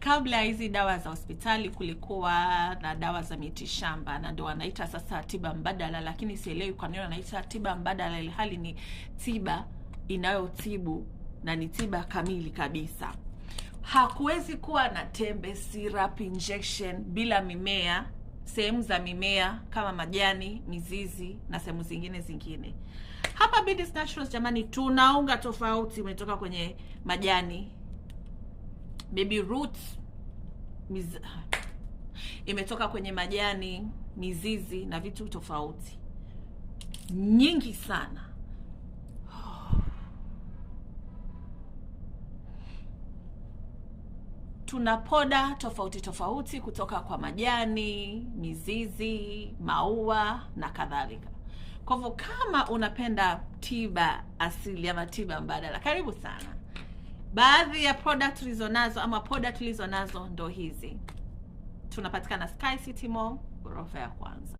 kabla ya hizi dawa za hospitali kulikuwa na dawa za miti shamba, na ndio wanaita sasa tiba mbadala, lakini sielewi kwa nini wanaita tiba mbadala ile hali ni tiba inayotibu na ni tiba kamili kabisa. Hakuwezi kuwa na tembe, syrup, injection bila mimea, sehemu za mimea kama majani, mizizi na sehemu zingine. Hapa Bidis Naturals jamani, tunaunga tofauti umetoka kwenye majani, baby roots, imetoka kwenye majani, mizizi na vitu tofauti nyingi sana. Tuna poda tofauti kutoka kwa majani, mizizi, maua na kadhalika. Kwa hivyo kama unapenda tiba asili ama tiba mbadala, karibu sana. Baadhi ya product tulizonazo ama poda tulizonazo ndo hizi. Tunapatikana Sky City Mall, ghorofa ya kwanza.